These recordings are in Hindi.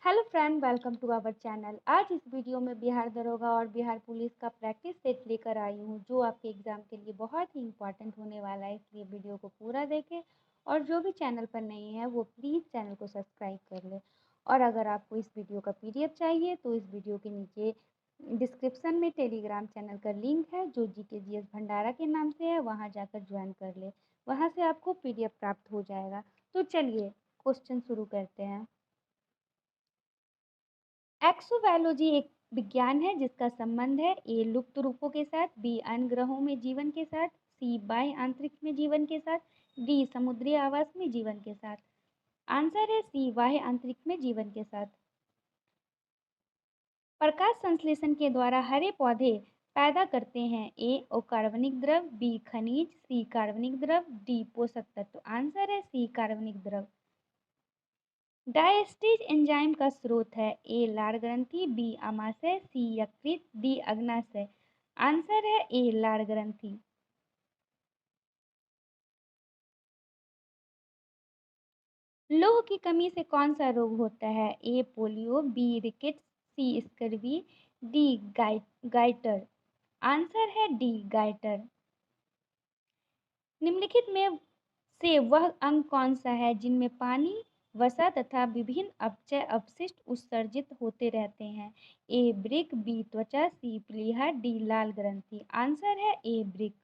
Hello friend, welcome to our channel. आज इस वीडियो में बिहार दरोगा और बिहार पुलिस का प्रैक्टिस सेट लेकर आई हूँ, जो आपके एग्ज़ाम के लिए बहुत ही इम्पॉर्टेंट होने वाला है। इसलिए वीडियो को पूरा देखें और जो भी चैनल पर नहीं है वो प्लीज़ चैनल को सब्सक्राइब कर ले। और अगर आपको इस वीडियो का पीडीएफ चाहिए तो इस वीडियो के नीचे डिस्क्रिप्शन में टेलीग्राम चैनल का लिंक है, जो GK GS भंडारा के नाम से है। वहाँ जाकर ज्वाइन कर ले, वहाँ से आपको पीडीएफ प्राप्त हो जाएगा। तो चलिए क्वेश्चन शुरू करते हैं। एक्सोबायोलॉजी एक विज्ञान है जिसका संबंध है ए लुप्त रूपों के साथ, बी अन्य ग्रहों में जीवन के साथ, सी बाह्य अंतरिक्ष में जीवन के साथ, डी समुद्री आवास में जीवन के साथ। आंसर है सी बाह्य अंतरिक्ष में जीवन के साथ। प्रकाश संश्लेषण के द्वारा हरे पौधे पैदा करते हैं ए अकार्बनिक द्रव, बी खनिज, सी कार्बनिक द्रव, डी पोषक तत्व। आंसर है सी कार्बनिक द्रव। डायस्टेज एंजाइम का स्रोत है ए लार ग्रंथि, बी आमाशय, सी यकृत, डी अग्नाशय। आंसर है ए लार ग्रंथि। लौह की कमी से कौन सा रोग होता है A polio, B rickets, C scurvy, D goitre. Answer है डी गाइटर। निम्नलिखित में से वह अंग कौन सा है जिनमें पानी, वसा तथा विभिन्न अपचय अपशिष्ट उत्सर्जित होते रहते हैं ए वृक्क, बी त्वचा, सी प्लीहा, डी लाल ग्रंथि। आंसर है ए वृक्क।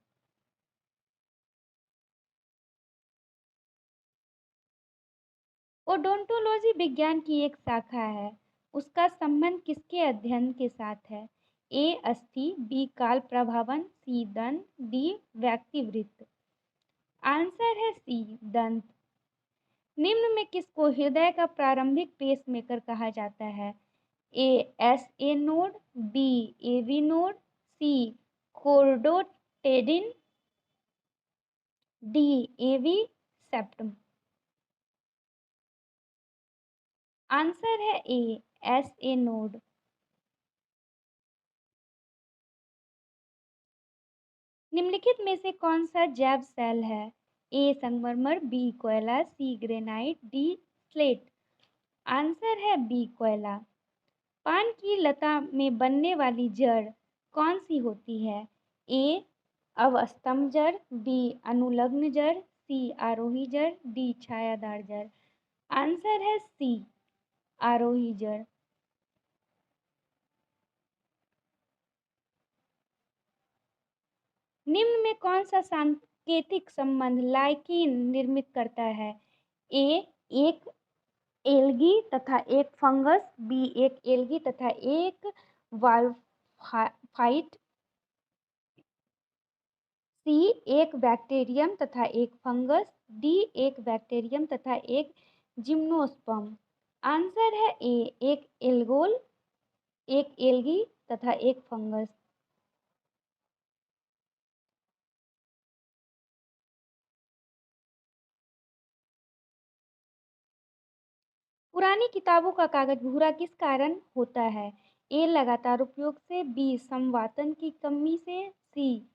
ओडोंटोलॉजी विज्ञान की एक शाखा है। उसका संबंध किसके अध्ययन के साथ है ए अस्थि, बी काल प्रभावन, सी दंत, डी व्यक्तिवृत्त। आंसर है सी दंत। निम्न में किसको हृदय का प्रारंभिक पेसमेकर कहा जाता है A S A node, B A V node, C chordae tendineae, D A V septum. Answer है ए एस ए नोड। निम्नलिखित में से कौन सा जैव सेल है ए संगमरमर, बी कोयला, सी ग्रेनाइट, डी स्लेट। आंसर है बी कोयला। पान की लता में बनने वाली जड़ कौन सी होती है ए अवस्तंभ जड़, बी अनुलग्न जड़, सी आरोही जड़, डी छायादार जड़। आंसर है सी आरोही जड़। निम्न में कौन सा सांकेतिक संबंध लाइकिन निर्मित करता है ए एक एल्गी तथा एक फंगस, बी एक एल्गी तथा एक वाल्फाइट, सी एक बैक्टीरियम तथा एक फंगस, डी एक बैक्टीरियम तथा एक जिम्नोस्पर्म। आंसर है ए एक एल्गोल, एक एल्गी तथा एक फंगस। पुरानी किताबों का कागज भूरा किस कारण होता है ए लगातार उपयोग से, बी संवातन की कमी से, सी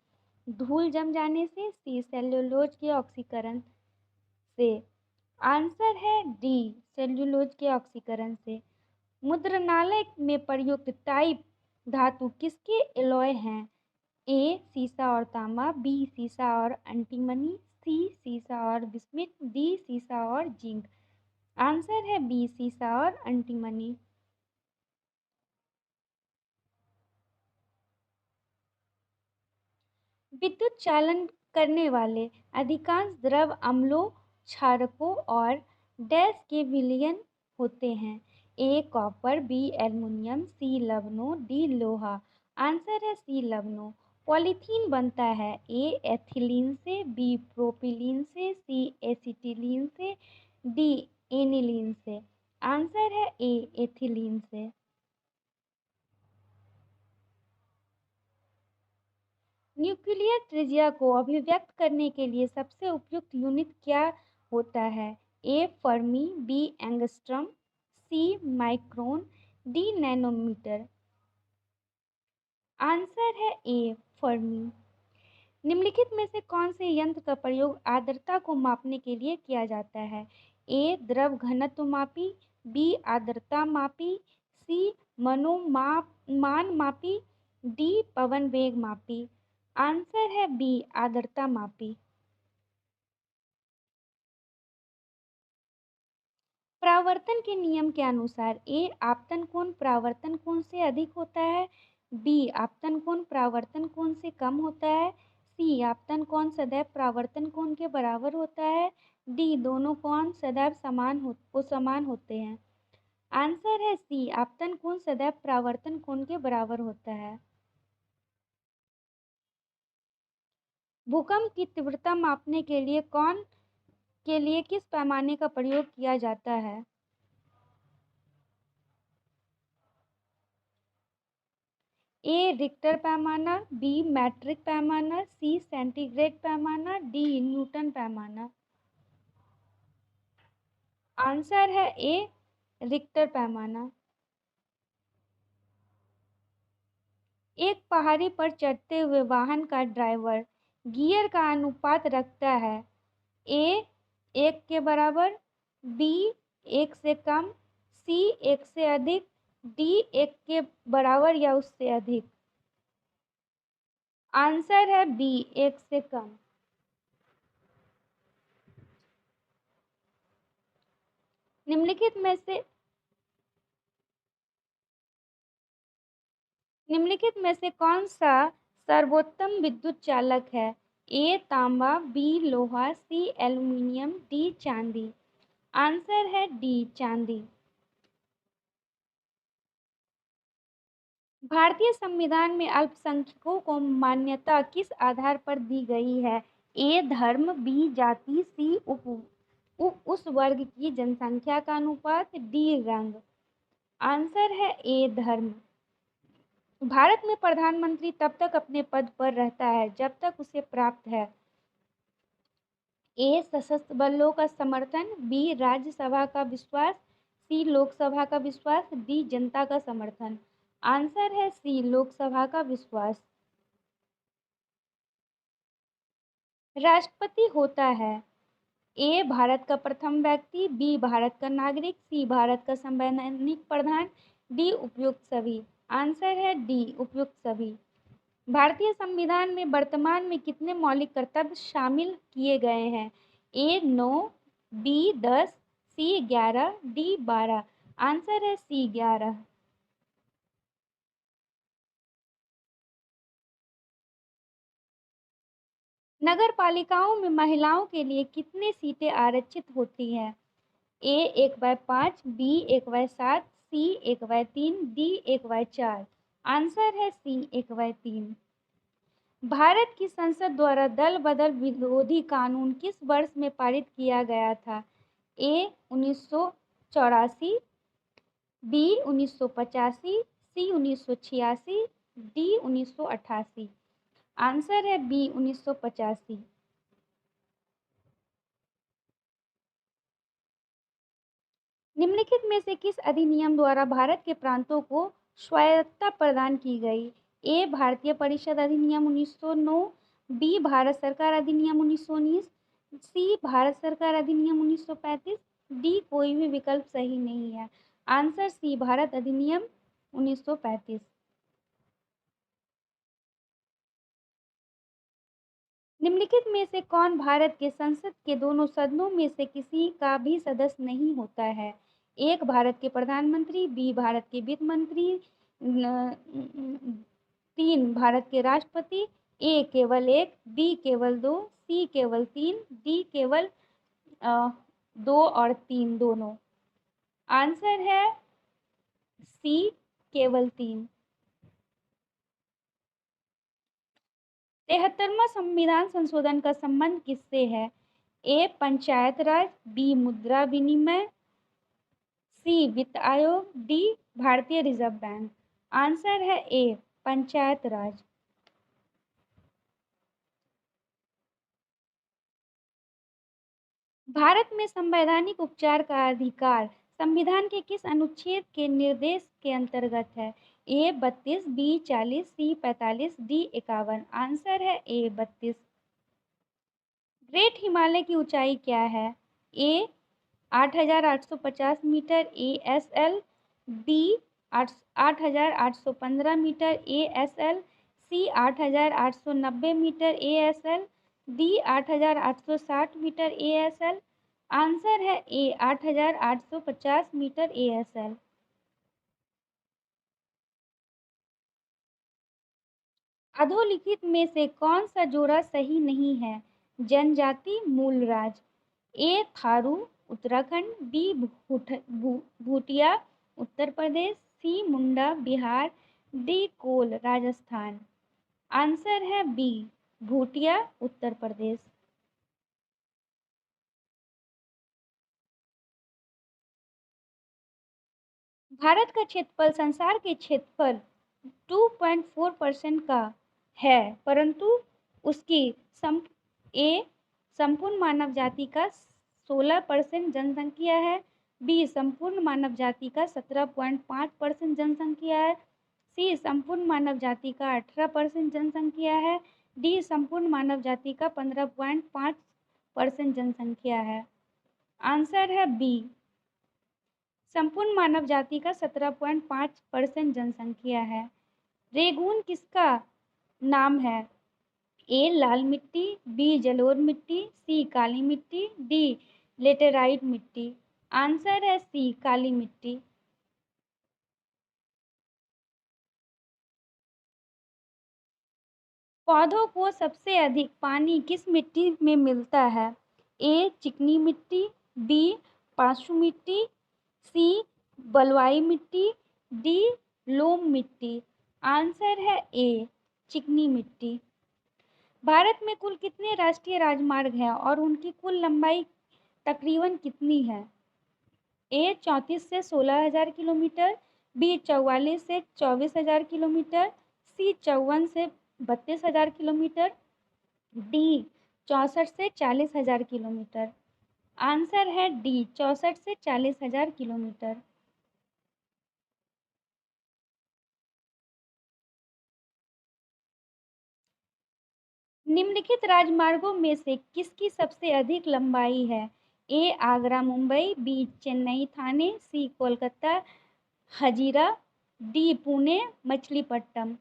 धूल जम जाने से, सी सेल्यूलोज के ऑक्सीकरण से। आंसर है डी सेल्यूलोज के ऑक्सीकरण से। मुद्रणालय में प्रयुक्त टाइप धातु किसके एलॉय हैं ए सीसा और तांबा, बी सीसा और एंटीमनी, सी सीसा और बिस्मिथ, डी सीसा और जिंक। आंसर है बी सीसा और एंटीमनी। विद्युत चालन करने वाले अधिकांश द्रव अम्लों, क्षारकों और डैश के विलयन होते हैं ए कॉपर, बी एल्युमिनियम, सी लवणों, डी लोहा। आंसर है सी लवणों। पॉलीथीन बनता है ए एथिलीन से, बी प्रोपिलीन से, सी एसिटिलीन से, डी एनिलीन से। आंसर है ए एथिलीन से। न्यूक्लियर त्रिज्या को अभिव्यक्त करने के लिए सबसे उपयुक्त यूनिट क्या होता है ए फर्मी, बी एंगस्ट्रम, सी माइक्रोन, डी नैनोमीटर। आंसर है ए फर्मी। निम्नलिखित में से कौन से यंत्र का प्रयोग आर्द्रता को मापने के लिए किया जाता है ए द्रव घनत्व मापी, बी आर्द्रता मापी, सी मान मापी, डी पवन वेग मापी। आंसर है बी आर्द्रता मापी। परावर्तन के नियम के अनुसार ए आपतन कोण परावर्तन कोण से अधिक होता है, बी आपतन कोण परावर्तन कोण से कम होता है, सी आपतन कोण सदैव परावर्तन कोण के बराबर होता है, डी दोनों कोण सदैव समान होते हैं। आंसर है सी आपतन कोण सदैव परावर्तन कोण के बराबर होता है। भूकंप की तीव्रता मापने के लिए किस पैमाने का प्रयोग किया जाता है? ए रिक्टर पैमाना, बी मैट्रिक पैमाना, सी सेंटीग्रेड पैमाना, डी न्यूटन पैमाना। आंसर है ए रिक्टर पैमाना। एक पहाड़ी पर चढ़ते हुए वाहन का ड्राइवर गियर का अनुपात रखता है ए 1 के बराबर, बी 1 से कम, सी 1 से अधिक, डी 1 के बराबर या उससे अधिक। आंसर है बी 1 से कम। निम्नलिखित में से कौन सा सर्वोत्तम विद्युत चालक है? ए तांबा, बी लोहा, सी एल्यूमीनियम, डी चांदी। आंसर है डी चांदी। भारतीय संविधान में अल्पसंख्यकों को मान्यता किस आधार पर दी गई है? ए धर्म, बी जाति, सी उस वर्ग की जनसंख्या का अनुपात, डी रंग। आंसर है ए धर्म। भारत में प्रधानमंत्री तब तक अपने पद पर रहता है जब तक उसे प्राप्त है ए सशस्त्र बलों का समर्थन, बी राज्यसभा का विश्वास, सी लोकसभा का विश्वास, डी जनता का समर्थन। आंसर है सी लोकसभा का विश्वास। राष्ट्रपति होता है ए भारत का प्रथम व्यक्ति, बी भारत का नागरिक, सी भारत का संवैधानिक प्रधान, डी उपयुक्त सभी। आंसर है डी उपयुक्त सभी। भारतीय संविधान में वर्तमान में कितने मौलिक कर्तव्य शामिल किए गए हैं? ए 9, बी 10, सी 11, डी 12। आंसर है सी 11। नगर पालिकाओं में महिलाओं के लिए कितनी सीटें आरक्षित होती हैं? ए 1/5, बी 1/7, सी 1/3, डी 1/4। आंसर है सी 1/3। भारत की संसद द्वारा दल बदल विरोधी कानून किस वर्ष में पारित किया गया था? ए 1984, बी 1985, सी 1986, डी 1988। आंसर है बी 1985। निम्नलिखित में से किस अधिनियम द्वारा भारत के प्रांतों को स्वायत्तता प्रदान की गई? ए भारतीय परिषद अधिनियम 1909, बी भारत सरकार अधिनियम 1919, सी भारत सरकार अधिनियम 1935, डी कोई भी विकल्प सही नहीं है। आंसर सी भारत अधिनियम 1935। निम्नलिखित में से कौन भारत के संसद के दोनों सदनों में से किसी का भी सदस्य नहीं होता है? एक भारत के प्रधानमंत्री, बी भारत के वित्त मंत्री, 3 भारत के राष्ट्रपति, ए केवल 1, बी केवल 2, सी केवल 3, डी केवल 2 और 3 दोनों। आंसर है सी केवल 3। 73वां संविधान संशोधन का संबंध किससे है? ए पंचायत राज, बी मुद्रा विनिमय, सी वित्त आयोग, डी भारतीय रिजर्व बैंक। आंसर है ए पंचायत राज। भारत में संवैधानिक उपचार का अधिकार संविधान के किस अनुच्छेद के निर्देश के अंतर्गत है? A 32, B 40, C 45, D 51। Answer है ए 32। ग्रेट हिमालय की ऊंचाई क्या है? A 8,850 metre ASL, B 8,815 metre ASL, C 8,890 metre ASL, D 8,860 metre ASL। Answer है ए 8,850 मीटर ASL। अधोलिखित में से कौन सा जोड़ा सही नहीं है? जनजाति मूलराज। ए थारू उत्तराखंड, बी भूटिया उत्तर प्रदेश, सी मुंडा बिहार, डी कोल राजस्थान। आंसर है बी भूटिया उत्तर प्रदेश। भारत का क्षेत्रफल संसार के क्षेत्रफल 2.4% का है, परंतु उसकी सम ए संपूर्ण मानव जाति का 16% जनसंख्या है, बी संपूर्ण मानव जाति का 17.5% जनसंख्या है, सी संपूर्ण मानव जाति का 18% जनसंख्या है, डी संपूर्ण मानव जाति का 15.5% जनसंख्या है। आंसर है बी संपूर्ण मानव जाति का 17.5% जनसंख्या है। रेगून किसका नाम है? ए लाल मिट्टी, बी जलोढ़ मिट्टी, सी काली मिट्टी, डी लेटेराइट मिट्टी। आंसर है सी काली मिट्टी। पौधों को सबसे अधिक पानी किस मिट्टी में मिलता है? ए चिकनी मिट्टी, बी पाँचू मिट्टी, सी बलुआई मिट्टी, डी लोम मिट्टी। आंसर है ए चिकनी मिट्टी। भारत में कुल कितने राष्ट्रीय राजमार्ग हैं और उनकी कुल लंबाई तकरीबन कितनी है? ए 34 से 16,000 किलोमीटर, बी 44 से 24,000 किलोमीटर, सी 54 से 32,000 किलोमीटर, डी 64 से 40,000 किलोमीटर। आंसर है डी 64 से 40,000 किलोमीटर। निम्नलिखित राजमार्गों में से किसकी सबसे अधिक लंबाई है? ए आगरा मुंबई, बी चेन्नई थाने, सी कोलकाता हजीरा, डी पुणे मछलीपट्टनम।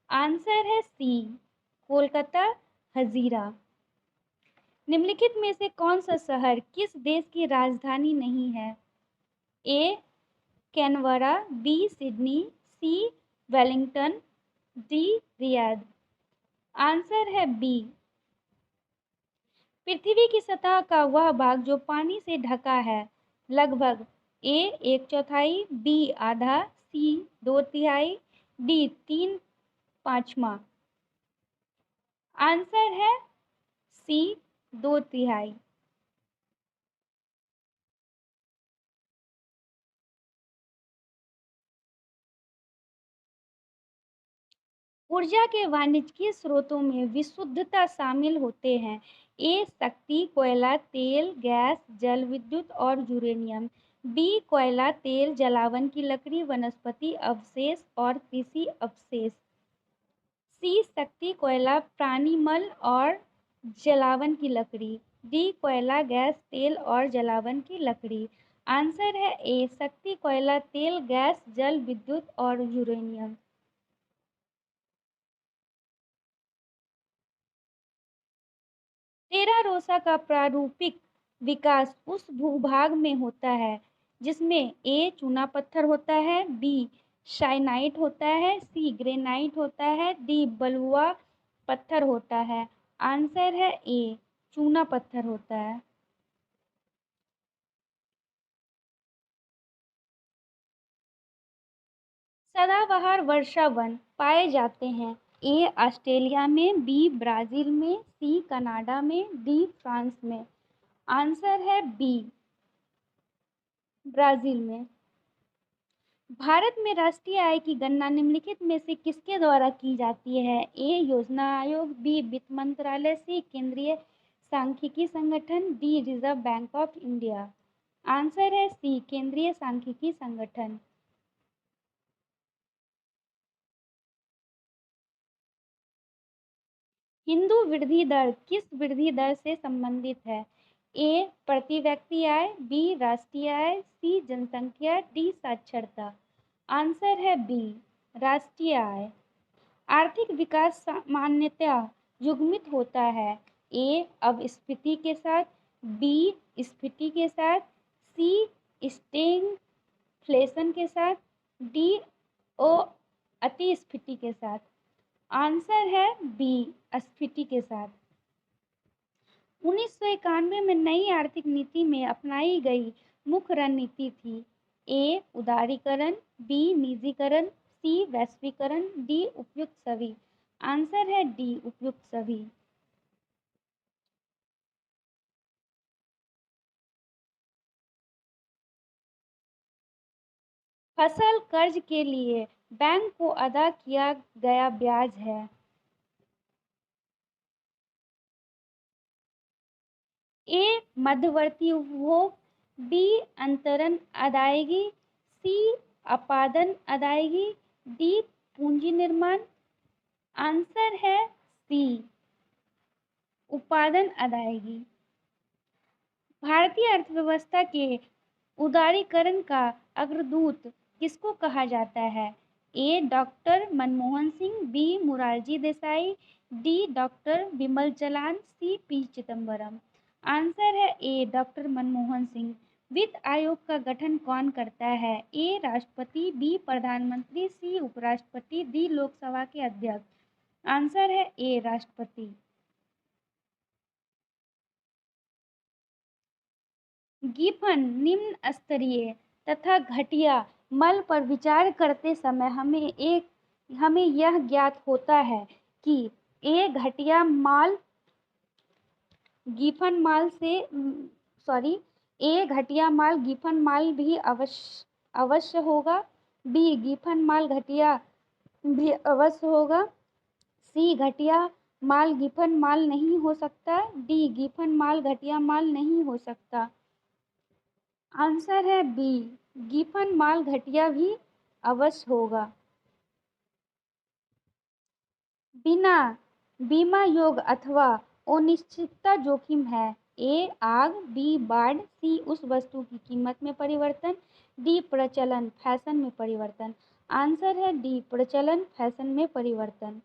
आंसर है सी कोलकाता हजीरा। निम्नलिखित में से कौन सा शहर किस देश की राजधानी नहीं है? ए कैनबरा, बी सिडनी, सी वेलिंगटन, डी रियाद। आंसर है बी पृथ्वी की सतह का वह भाग जो पानी से ढका है। लगभग ए एक चौथाई, बी आधा, सी दो तिहाई, डी तीन पाँचवा। आंसर है सी दो तिहाई। ऊर्जा के वाणिज्यिक स्रोतों में विशुद्धता शामिल होते हैं। ए शक्ति, कोयला, तेल, गैस, जल विद्युत और यूरेनियम, बी कोयला, तेल, जलावन की लकड़ी, वनस्पति अवशेष और कृषि अवशेष, सी शक्ति, कोयला, प्राणी मल और जलावन की लकड़ी, डी कोयला, गैस, तेल और जलावन की लकड़ी। आंसर है ए शक्ति, कोयला, तेल, गैस, जल विद्युत और यूरेनियम। टेरा रोसा का प्रारूपिक विकास उस भूभाग में होता है जिसमें ए चूना पत्थर होता है, बी शाइनाइट होता है, सी ग्रेनाइट होता है, डी बलुआ पत्थर होता है। आंसर है ए चूना पत्थर होता है। सदाबहार वर्षा वन पाए जाते हैं। ए ऑस्ट्रेलिया में, बी ब्राज़ील में, सी कनाडा में, डी फ्रांस में। आंसर है बी ब्राज़ील में। भारत में राष्ट्रीय आय की गणना निम्नलिखित में से किसके द्वारा की जाती है? ए योजना आयोग, बी वित्त मंत्रालय, सी केंद्रीय सांख्यिकी संगठन, D reserve bank of India. Answer है सी केंद्रीय सांख्यिकी संगठन। हिंदू वृद्धि दर किस वृद्धि दर से संबंधित है? ए प्रति व्यक्ति आय, बी राष्ट्रीय आय, सी जनसंख्या, डी साक्षरता। आंसर है बी राष्ट्रीय आय। आर्थिक विकास सामान्यतः युग्मित होता है। ए अपस्फीति के साथ, बी स्फीति के साथ, सी स्टैगफ्लेशन के साथ, डी ओ अतिस्फीति के साथ। आंसर है बी स्फीति के साथ। 1991 में नई आर्थिक नीति में अपनाई गई मुख्य रणनीति थी। ए उदारीकरण, बी निजीकरण, सी वैश्वीकरण, डी उपयुक्त सभी। आंसर है डी उपयुक्त सभी। फसल कर्ज के लिए बैंक को अदा किया गया ब्याज है। ए मध्यवर्ती उपभोग, बी अंतरण अदायगी, सी अपादन अदायगी, डी पूंजी निर्माण। आंसर है सी उत्पादन अदायगी। भारतीय अर्थव्यवस्था के उदारीकरण का अग्रदूत किसको कहा जाता है? A doctor Manmohan Singh, B Morarji Desai, D doctor Bimal Jalan, C P Chidambaram. Answer है ए डॉक्टर मनमोहन सिंह। वित्त आयोग का गठन कौन करता है? ए राष्ट्रपति, बी प्रधानमंत्री, सी उपराष्ट्रपति, डी लोकसभा के अध्यक्ष। आंसर है ए राष्ट्रपति। गिब्सन निम्न स्तरीय तथा घटिया मल पर विचार करते समय हमें यह ज्ञात होता है कि ए घटिया माल गिब्सन माल गिब्सन माल भी अवश्य होगा, बी गिब्सन माल घटिया भी अवश्य होगा, सी घटिया माल गिब्सन माल नहीं हो सकता, डी गिब्सन माल घटिया माल नहीं हो सकता। आंसर है बी गिब्सन माल घटिया भी अवश्य होगा। बिना बीमा योग्य अथवा अनिश्चितता जोखिम है। ए आग, बी बाढ़, सी उस वस्तु की कीमत में परिवर्तन, डी प्रचलन फैशन में परिवर्तन। आंसर है डी प्रचलन फैशन में परिवर्तन।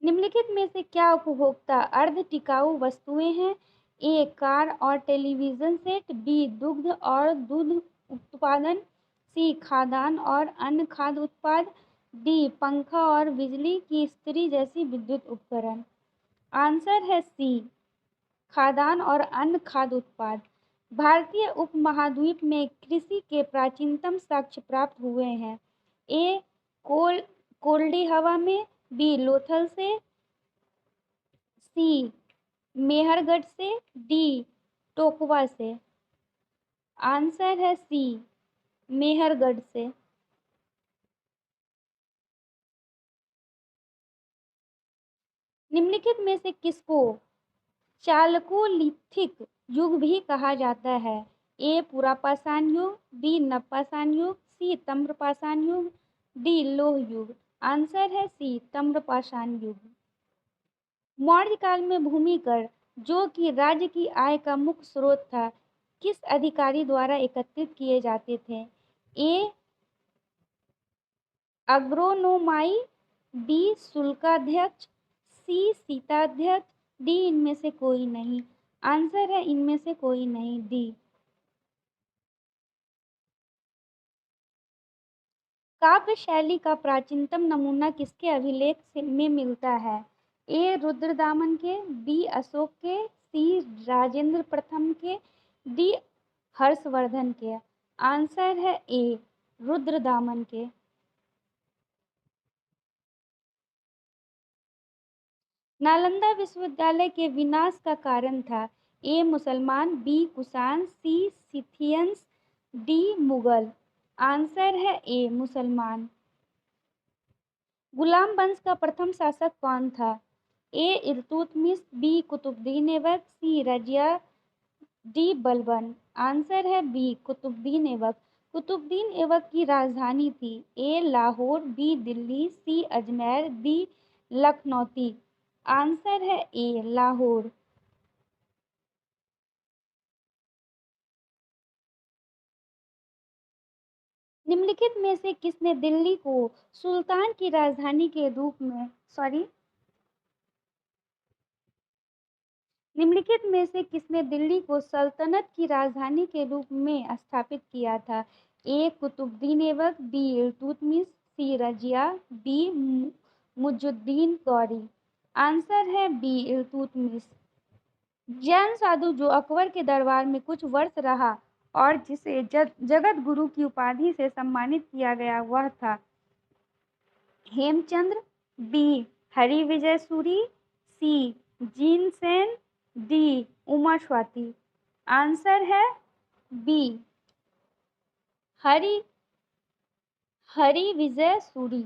निम्नलिखित में से क्या उपभोक्ता अर्ध टिकाऊ वस्तुएं हैं? ए कार और टेलीविजन सेट, बी दुग्ध और दूध उत्पादन, सी खाद्यान्न और अन्य खाद्य उत्पाद, डी पंखा और बिजली की इस्त्री जैसी विद्युत उपकरण। आंसर है सी खाद्यान्न और अन्य खाद्य उत्पाद। भारतीय उपमहाद्वीप में कृषि के प्राचीनतम साक्ष्य प्राप्त हुए हैं। ए कोल्डी हवा में, बी लोथल से, सी मेहरगढ़ से, डी टोकवा से। आंसर है सी मेहरगढ़ से। निम्नलिखित में से किसको चालकोलिथिक युग भी कहा जाता है? ए पुरापाषाण युग, बी नवपाषाण युग, सी ताम्रपाषाण युग, डी लौह युग। आंसर है सी ताम्रपाषाण युग। मौर्य काल में भूमि कर, जो कि राज्य की आय का मुख्य स्रोत था, किस अधिकारी द्वारा एकत्रित किए जाते थे? ए अग्रोनोमाई, बी शुल्काध्यक्ष, सी सीताध्यक्ष, डी इनमें से कोई नहीं। आंसर है इनमें से कोई नहीं, डी। काव्य शैली का प्राचीनतम नमूना किसके अभिलेख में मिलता है? ए रुद्रदामन के, बी अशोक के, सी राजेंद्र प्रथम के, डी हर्षवर्धन के। आंसर है ए रुद्रदामन के। नालंदा विश्वविद्यालय के विनाश का कारण था? ए मुसलमान, बी कुषाण, सी सिथियंस, डी मुगल। आंसर है ए मुसलमान। गुलाम वंश का प्रथम शासक कौन था? ए इल्तुतमिश, बी कुतुबुद्दीन ऐबक, सी रजिया, डी बलबन। आंसर है बी कुतुबुद्दीन ऐबक। कुतुबुद्दीन ऐबक की राजधानी थी ए लाहौर, बी दिल्ली, सी अजमेर, डी लखनौती। आंसर है ए लाहौर। निम्नलिखित में से किसने दिल्ली को सुल्तान की राजधानी के रूप में निम्नलिखित में से किसने दिल्ली को सल्तनत की राजधानी के रूप में स्थापित किया था? ए कुतुबुद्दीन ऐबक, बी इल्तुतमिश, सी रजिया, डी मुइजुद्दीन गौरी। आंसर है बी इल्तुतमिश। जैन साधु जो अकबर के दरबार में कुछ वर्ष रहा और जिसे जगत गुरु की उपाधि से सम्मानित किया गया वह था Hemchandra, B Harivijay Suri, C Jinasena, D Uma Swati. Answer है B Harivijay Suri.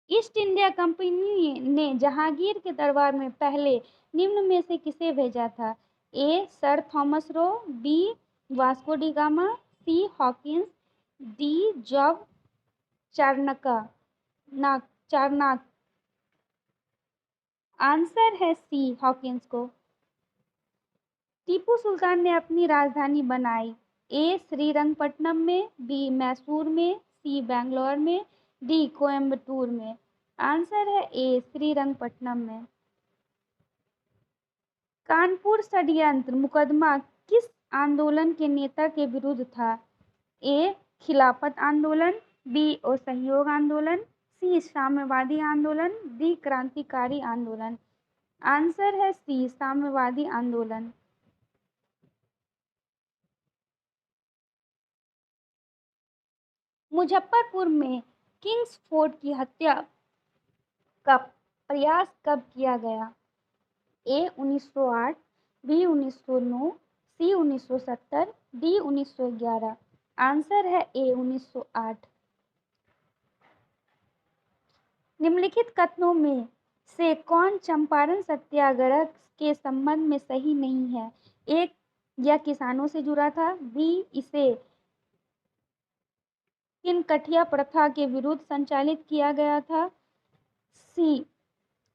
East India Company ने जहांगीर के दरबार में पहले निम्न में से किसे भेजा था? A sir Thomas Roe, B Vasco da Gama, C Hawkins, D Job Charnock. Answer है सी हॉकिंस को। टीपू सुल्तान ने अपनी राजधानी बनाई? ए श्रीरंगपट्टनम में, बी मैसूर में, सी बैंगलोर में, डी कोयम्बटूर में। आंसर है ए श्रीरंगपट्टनम में। कानपुर षड्यंत्र मुकदमा किस आंदोलन के नेता के विरुद्ध था? ए खिलाफत आंदोलन, बी असहयोग आंदोलन, सी साम्यवादी आंदोलन, डी क्रांतिकारी आंदोलन। आंसर है सी साम्यवादी आंदोलन। मुजफ्फरपुर में किंग्स फोर्ट की हत्या का प्रयास कब किया गया? ए 1908, बी 1909, सी 1970, डी 1911। आंसर है ए 1908। निम्नलिखित कथनों में से कौन चंपारण सत्याग्रह के संबंध में सही नहीं है? एक, यह किसानों से जुड़ा था, बी इसे किनकठिया प्रथा के विरुद्ध संचालित किया गया था, सी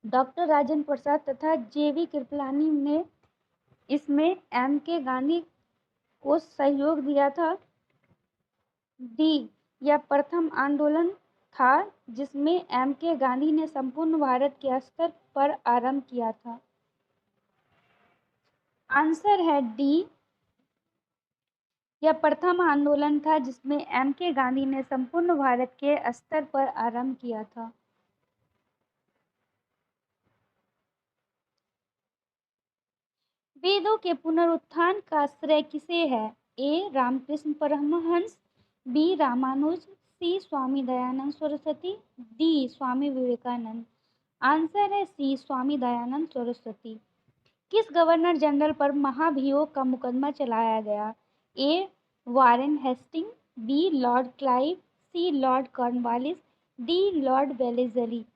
डॉक्टर राजेंद्र प्रसाद तथा जेवी कृपलानी ने इसमें एम के गांधी को सहयोग दिया था, डी यह प्रथम आंदोलन था जिसमें एम के गांधी ने संपूर्ण भारत के स्तर पर आरंभ किया था। आंसर है डी यह प्रथम आंदोलन था जिसमें एम के गांधी ने संपूर्ण भारत के स्तर पर आरंभ किया था। वेदों के पुनरुत्थान का श्रेय किसे है? ए रामकृष्ण परमहंस, बी रामानुज, सी स्वामी दयानंद सरस्वती, डी स्वामी विवेकानंद। आंसर है सी स्वामी दयानंद सरस्वती। किस गवर्नर जनरल पर महाभियोग का मुकदमा चलाया गया? A Warren Hastings, B lord Clive, C lord Cornwallis, D lord Wellesley.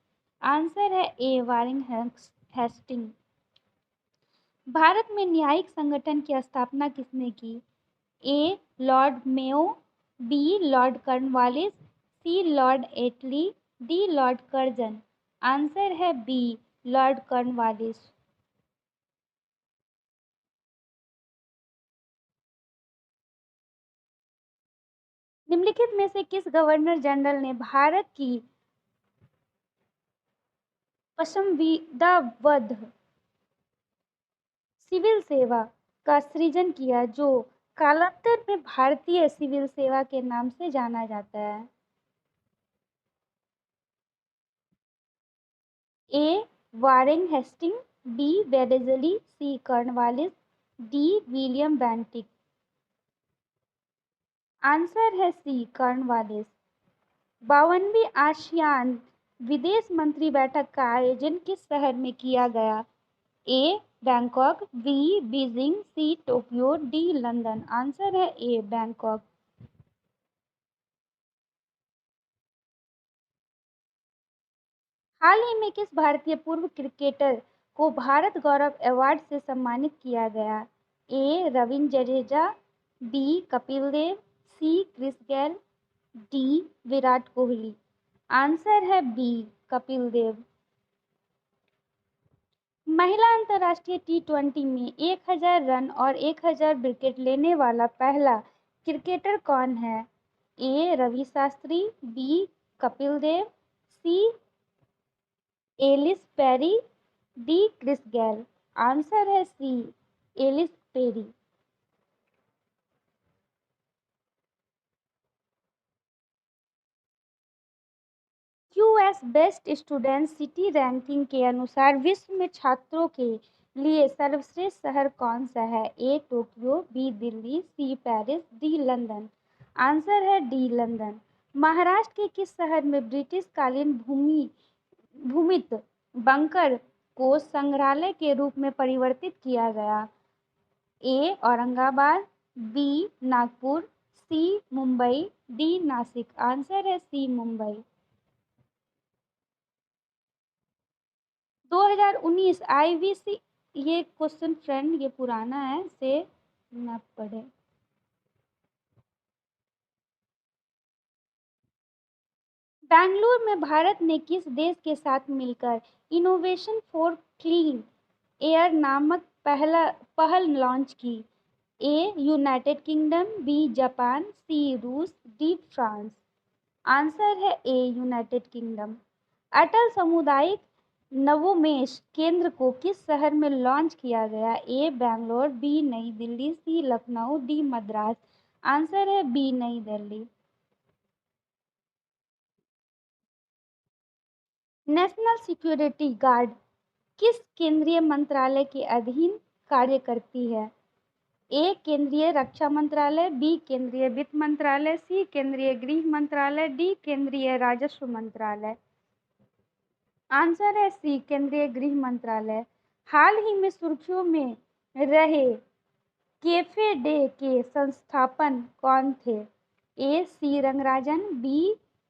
Answer है ए वारेन हेस्टिंग। भारत में न्यायिक संगठन की स्थापना किसने की? A lord Mayo, B lord Cornwallis, C lord Attlee, D lord Curzon. Answer है बी लॉर्ड कॉर्नवालिस। निम्नलिखित में से किस गवर्नर जनरल ने भारत की पसंदीदा सिविल सेवा का सृजन किया जो कालांतर में भारतीय सिविल सेवा के नाम से जाना जाता है? A Warren Hastings, B Wellesley, C Cornwallis, D William Bentinck. Answer है सी कॉर्नवालिस। 52वीं आसियान विदेश मंत्री बैठक का आयोजन किस शहर में किया गया? A Bangkok, B Beijing, C Tokyo, D London. Answer है ए बैंकॉक। हाल ही में किस भारतीय पूर्व क्रिकेटर को भारत गौरव अवार्ड से सम्मानित किया गया? A Ravindra Jadeja, B Kapil Dev, C Chris Gayle, D Virat Kohli. Answer है बी कपिल देव। महिला अंतर्राष्ट्रीय टी20 में 1000 रन और 1000 विकेट लेने वाला पहला क्रिकेटर कौन है? A Ravi Shastri, B Kapil Dev, C Ellyse Perry, D Chris Gayle. Answer है C Ellyse Perry. US best student city ranking के अनुसार विश्व में छात्रों के लिए सर्वश्रेष्ठ शहर कौन सा है? A Tokyo, B Delhi, C Paris, D London. Answer है डी लंदन। महाराष्ट्र के किस शहर में ब्रिटिश कालीन भूमित बंकर को संग्रहालय के रूप में परिवर्तित किया गया? ए औरंगाबाद, बी नागपुर, सी मुंबई, डी नासिक। आंसर है सी मुंबई। 2019 आईवीसी, ये क्वेश्चन फ्रेंड ये पुराना है से न पढ़े। बेंगलुरु में भारत ने किस देश के साथ मिलकर इनोवेशन फॉर क्लीन एयर नामक पहल लॉन्च की? ए यूनाइटेड किंगडम, बी जापान, सी रूस, डी फ्रांस। आंसर है ए यूनाइटेड किंगडम। अटल सामुदायिक नवोन्मेष केंद्र को किस शहर में लॉन्च किया गया? ए बेंगलोर, बी नई दिल्ली, सी लखनऊ, डी मद्रास। आंसर है बी नई दिल्ली। नेशनल सिक्योरिटी गार्ड किस केंद्रीय मंत्रालय के अधीन कार्य करती है? ए केंद्रीय रक्षा मंत्रालय, बी केंद्रीय वित्त मंत्रालय, सी केंद्रीय गृह मंत्रालय, डी केंद्रीय राजस्व मंत्रालय। आंसर है सी केंद्रीय गृह मंत्रालय। हाल ही में सुर्खियों में रहे कैफे डे के संस्थापन कौन थे? A C Rangarajan,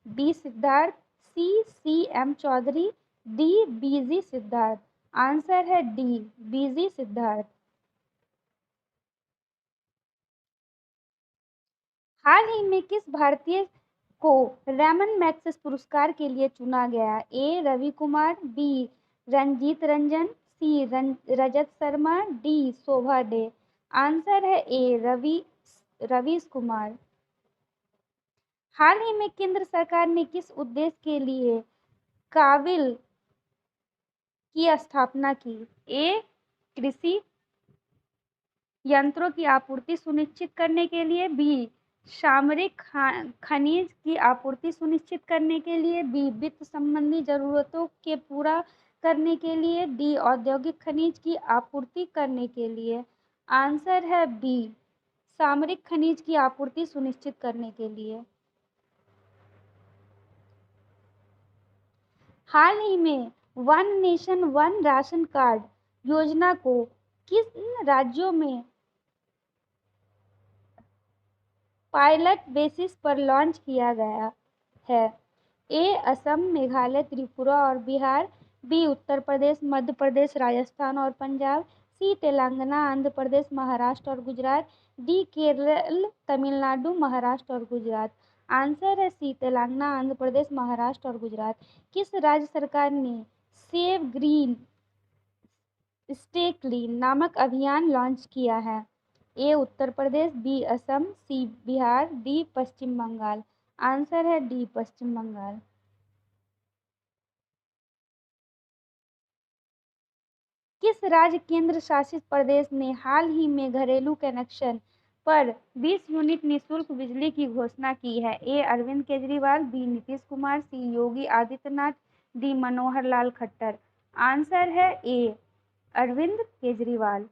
B Siddhartha, C M Chaudhary, D B G Siddhartha. Answer है डी बीजी सिद्धार्थ। हाल ही में किस भारतीय को रैमन मैग्सेसे पुरस्कार के लिए चुना गया? ए रवि कुमार, बी रंजीत रंजन, सी रजत शर्मा, डी शोभा डे। आंसर है ए रवीश कुमार। हाल ही में केंद्र सरकार ने किस उद्देश्य के लिए काबिल की स्थापना की? ए कृषि यंत्रों की आपूर्ति सुनिश्चित करने के लिए, बी सामरिक खनिज की आपूर्ति सुनिश्चित करने के लिए, बी वित्त संबंधी जरूरतों के पूरा करने के लिए, डी औद्योगिक खनिज की आपूर्ति करने के लिए। आंसर है बी सामरिक खनिज की आपूर्ति सुनिश्चित करने के लिए। हाल ही में one nation one ration card योजना को किस राज्यों में पायलट बेसिस पर लॉन्च किया गया है? ए असम, मेघालय, त्रिपुरा और बिहार, बी उत्तर प्रदेश, मध्य प्रदेश, राजस्थान और पंजाब, सी तेलंगाना, आंध्र प्रदेश, महाराष्ट्र और गुजरात, डी केरल, तमिलनाडु, महाराष्ट्र और गुजरात। आंसर है सी तेलंगाना, आंध्र प्रदेश, महाराष्ट्र और गुजरात। किस राज्य सरकार ने सेव ग्रीन स्टे क्लीन नामक अभियान लॉन्च किया है? ए उत्तर प्रदेश, बी असम, सी बिहार, डी पश्चिम बंगाल। आंसर है डी पश्चिम बंगाल। किस राज्य केंद्र शासित प्रदेश ने हाल ही में घरेलू कनेक्शन पर 20 यूनिट निःशुल्क बिजली की घोषणा की है? ए अरविंद केजरीवाल, बी नीतीश कुमार, सी योगी आदित्यनाथ, डी मनोहर लाल खट्टर। आंसर है ए अरविंद केजरीवाल।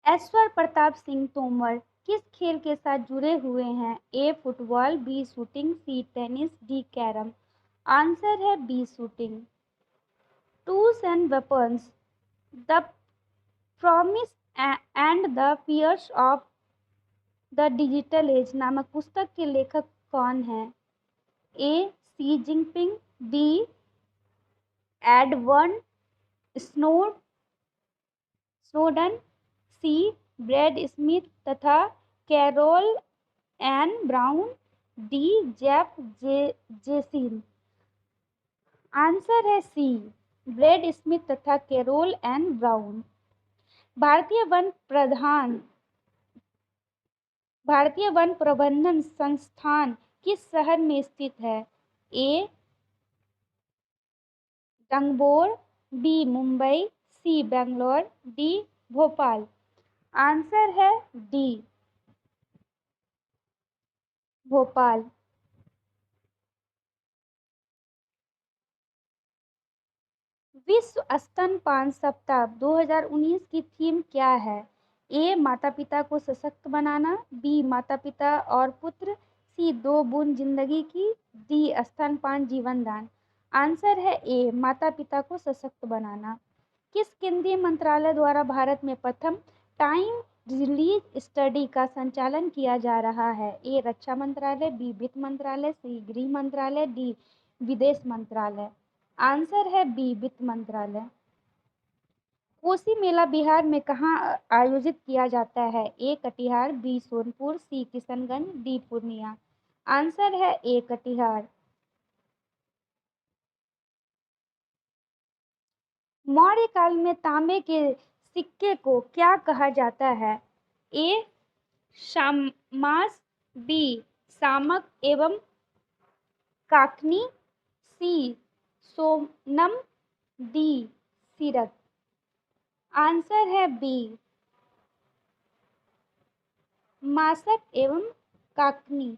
ऐश्वर्य प्रताप सिंह तोमर किस खेल के साथ जुड़े हुए हैं? A football, B shooting, C tennis, D carrom. Answer है B shooting. Tools and weapons the promise and the fears of the digital age नामक पुस्तक के लेखक कौन हैं? A Xi Jinping, D Edward Snowden, C Brad Smith तथा Carol Ann Brown, D Jeff जेसिन। आंसर है सी ब्रैड स्मिथ तथा कैरोल एन ब्राउन। भारतीय वन प्रबंधन संस्थान किस शहर में स्थित है? A रंगबोर, B Mumbai, C Bangalore, D Bhopal. Answer है डी भोपाल। विश्व स्तनपान सप्ताह 2019 की थीम क्या है? ए माता पिता को सशक्त बनाना, बी माता पिता और पुत्र, सी 2 बूंद जिंदगी की, डी स्तनपान जीवन दान। आंसर है ए माता पिता को सशक्त बनाना। किस केंद्रीय मंत्रालय द्वारा भारत में प्रथम टाइम रिलीज स्टडी का संचालन किया जा रहा है? ए रक्षा मंत्रालय, बी वित्त मंत्रालय, सी गृह मंत्रालय, डी विदेश मंत्रालय। आंसर है बी वित्त मंत्रालय। कोसी मेला बिहार में कहाँ आयोजित किया जाता है? ए कटिहार, बी सोनपुर, सी किशनगंज, डी पूर्णिया। आंसर है ए कटिहार। मौर्य काल में तांबे के सिक्के को क्या कहा जाता है? ए शामास, बी सामक एवं काकनी, सी सोनम, डी सीरत। आंसर है बी मासक एवं काकनी।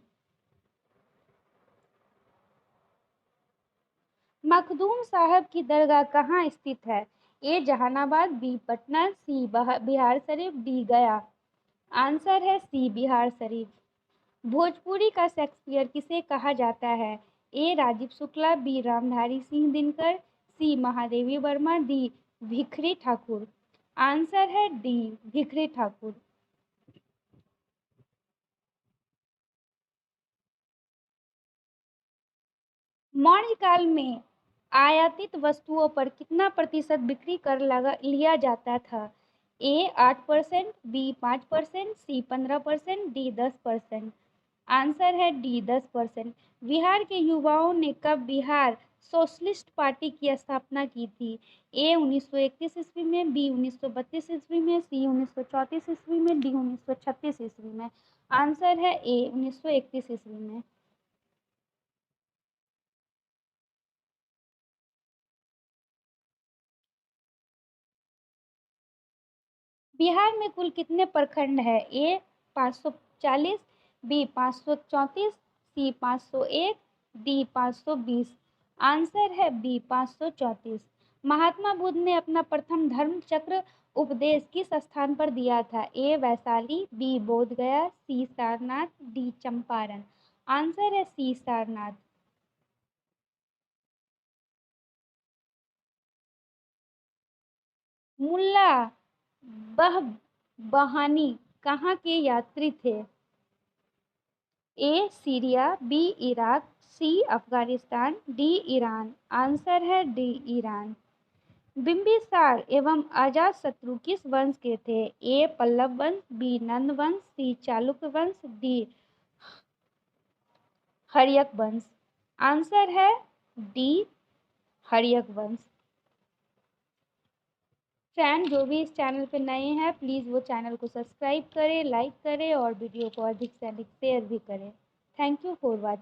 मखदूम साहब की दरगाह कहाँ स्थित है? ए जहानाबाद, बी पटना, सी बिहार शरीफ, डी गया। आंसर है सी बिहार शरीफ। भोजपुरी का शेक्सपियर किसे कहा जाता है? ए राजीव शुक्ला, बी रामधारी सिंह दिनकर, सी महादेवी वर्मा, डी भिखरी ठाकुर। आंसर है डी भिखरी ठाकुर। मौर्य काल में आयातित वस्तुओं पर कितना प्रतिशत बिक्री कर लिया जाता था? ए 8%, बी 5%, सी 15%, डी 10%। आंसर है डी 10%। बिहार के युवाओं ने कब बिहार सोशलिस्ट पार्टी की स्थापना की थी? ए 1931 ईस्वी में, बी 1932 ईस्वी में, सी 1934 ईस्वी में, डी 1936 ईस्वी में। आंसर है ए 1931 ईस्वी में। बिहार में कुल कितने प्रखंड है? ए 540, बी 534, सी 501, डी 520। आंसर है बी 534। महात्मा बुद्ध ने अपना प्रथम धर्म चक्र उपदेश किस स्थान पर दिया था? ए वैशाली, बी बोध गया, सी सारनाथ, डी चंपारण। आंसर है सी सारनाथ। मुल्ला बहानी कहाँ के यात्री थे? ए सीरिया, बी इराक, सी अफगानिस्तान, डी ईरान। आंसर है डी ईरान। बिंबिसार एवं अजातशत्रु किस वंश के थे? ए पल्लव वंश, बी नंद वंश, सी चालुक्य वंश, डी हर्यक वंश। आंसर है डी हर्यक वंश। फ्रेंड जो भी इस चैनल पे नए हैं प्लीज़ वो चैनल को सब्सक्राइब करें, लाइक करें और वीडियो को अधिक से अधिक शेयर भी करें। Thank you for watching.